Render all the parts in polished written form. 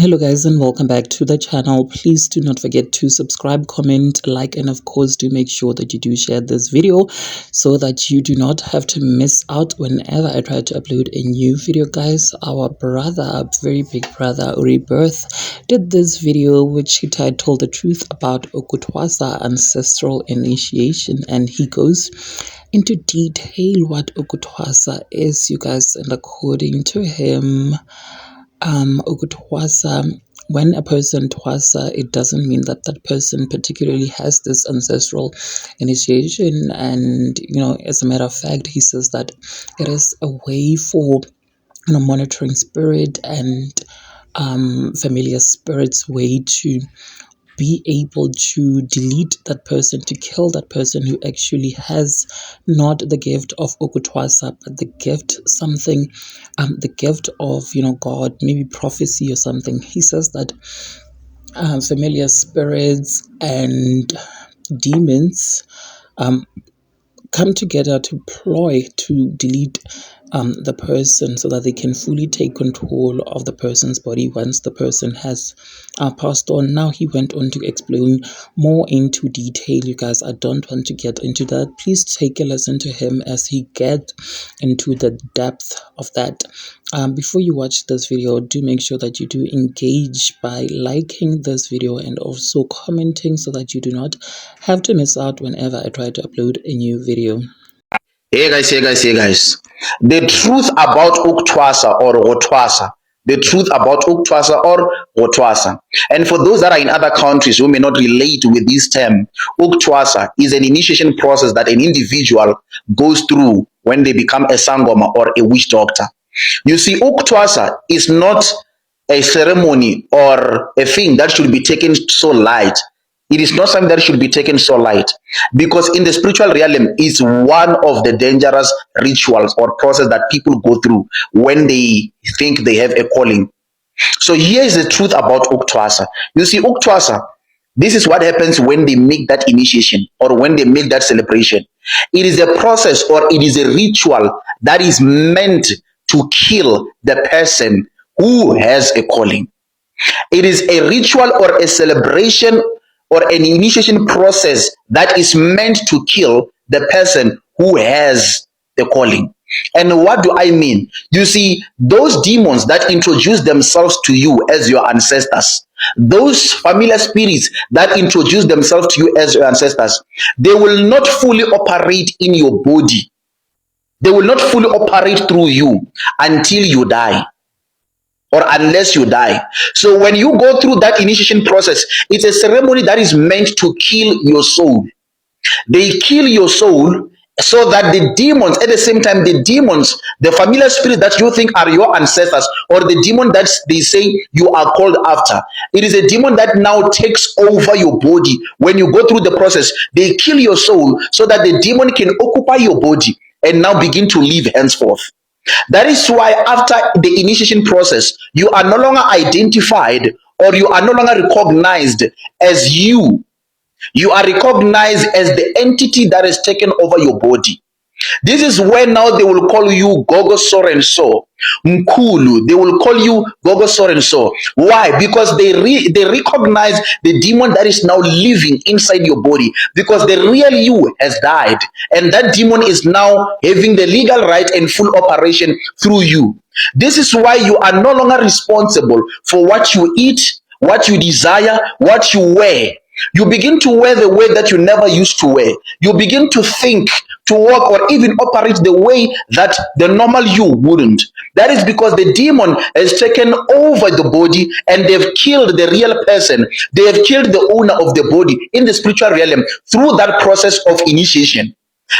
Hello guys, and welcome back to the channel. Please do not forget to subscribe, comment, like, and of course do make sure that you do share this video so that you do not have to miss out whenever I try to upload a new video. Guys, our brother, a very big brother, Rebirth, did this video which he titled The Truth About Ukuthwasa Ancestral Initiation, and he goes into detail what Ukuthwasa is, you guys. And according to him, Ukuthwasa, when a person twasa, it doesn't mean that that person particularly has this ancestral initiation. And as a matter of fact, he says that it is a way for monitoring spirit and familiar spirits way to be able to delete that person, to kill that person who actually has not the gift of Ukuthwasa, but the gift something, the gift of God, maybe prophecy or something. He says that familiar spirits and demons come together to ploy to delete the person so that they can fully take control of the person's body once the person has passed on. Now he went on to explain more into detail, you guys. I don't want to get into that. Please take a listen to him as he gets into the depth of that. Before you watch this video, do make sure that you do engage by liking this video and also commenting so that you do not have to miss out whenever I try to upload a new video. Hey guys. The truth about Ukuthwasa or Ukuthwasa. The truth about Ukuthwasa or Ukuthwasa. And for those that are in other countries who may not relate with this term, Ukuthwasa is an initiation process that an individual goes through when they become a sangoma or a witch doctor. You see, Ukuthwasa is not a ceremony or a thing that should be taken so light. It is not something that should be taken so light, because in the spiritual realm is one of the dangerous rituals or process that people go through when they think they have a calling. So here is the truth about Ukuthwasa. You see, Ukuthwasa, this is what happens when they make that initiation or when they make that celebration. It is a process or it is a ritual that is meant to kill the person who has a calling. It is a ritual or a celebration or an initiation process that is meant to kill the person who has the calling. And what do I mean? You see, those demons that introduce themselves to you as your ancestors, those familiar spirits that introduce themselves to you as your ancestors, they will not fully operate in your body. They will not fully operate through you until you die, or unless you die. So when you go through that initiation process, it's a ceremony that is meant to kill your soul. They kill your soul so that the demons, at the same time, the demons, the familiar spirit that you think are your ancestors, or the demon that they say you are called after, it is a demon that now takes over your body. When you go through the process, they kill your soul so that the demon can occupy your body and now begin to live henceforth. That is why after the initiation process, you are no longer identified or you are no longer recognized as you. You are recognized as the entity that has taken over your body. This is where now they will call you Gogo Sorenso, Mkulu. They will call you Gogo Sorenso. Why? Because they recognize the demon that is now living inside your body, because the real you has died, and that demon is now having the legal right and full operation through you. This is why you are no longer responsible for what you eat, what you desire, what you wear. You begin to wear the way that you never used to wear. You begin to think, to walk, or even operate the way that the normal you wouldn't. That is because the demon has taken over the body and they've killed the real person. They have killed the owner of the body in the spiritual realm through that process of initiation.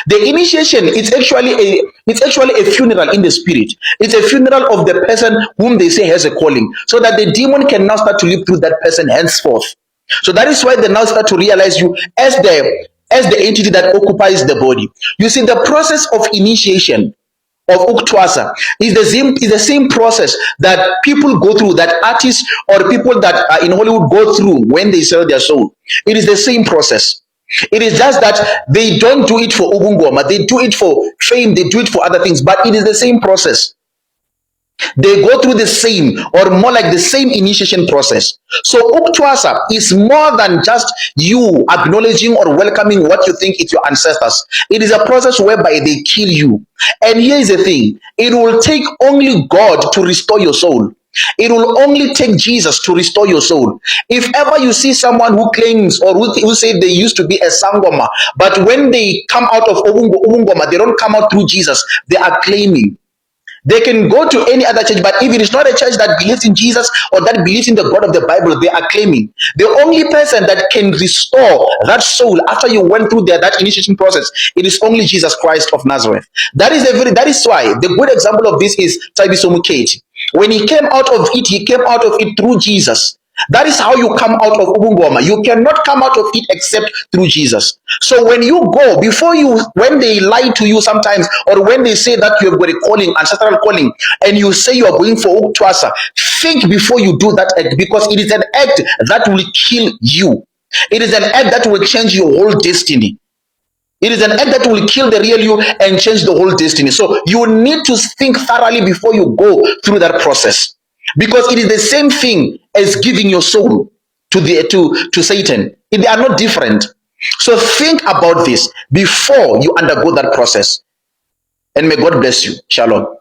The initiation is actually a funeral in the spirit. It's a funeral of the person whom they say has a calling, so that the demon can now start to live through that person henceforth. So that is why they now start to realize you as the entity that occupies the body. You see, the process of initiation of Ukuthwasa is the same process that people go through, that artists or people that are in Hollywood go through when they sell their soul. It is the same process. It is just that they don't do it for Ubungoma, they do it for fame, they do it for other things, but it is the same process. They go through the same or more like the same initiation process. So Ukuthwasa is more than just you acknowledging or welcoming what you think it's your ancestors. It is a process whereby they kill you. And here is the thing, it will take only God to restore your soul. It will only take Jesus to restore your soul. If ever you see someone who claims or who say they used to be a Sangoma, but when they come out of Ubungoma, they don't come out through Jesus, they are claiming. They can go to any other church, but if it is not a church that believes in Jesus or that believes in the God of the Bible, they are claiming. The only person that can restore that soul after you went through that initiation process, it is only Jesus Christ of Nazareth. That is why the good example of this is Tabisomu Kate. When he came out of it, he came out of it through Jesus. That is how you come out of Ubungoma. You cannot come out of it except through Jesus. So when you go, when they lie to you sometimes, or when they say that you have got a calling, ancestral calling, and you say you are going for Ukuthwasa, think before you do that act, because it is an act that will kill you. It is an act that will change your whole destiny. It is an act that will kill the real you and change the whole destiny. So you need to think thoroughly before you go through that process, because it is the same thing as giving your soul to Satan. They are not different. So think about this before you undergo that process. And may God bless you. Shalom.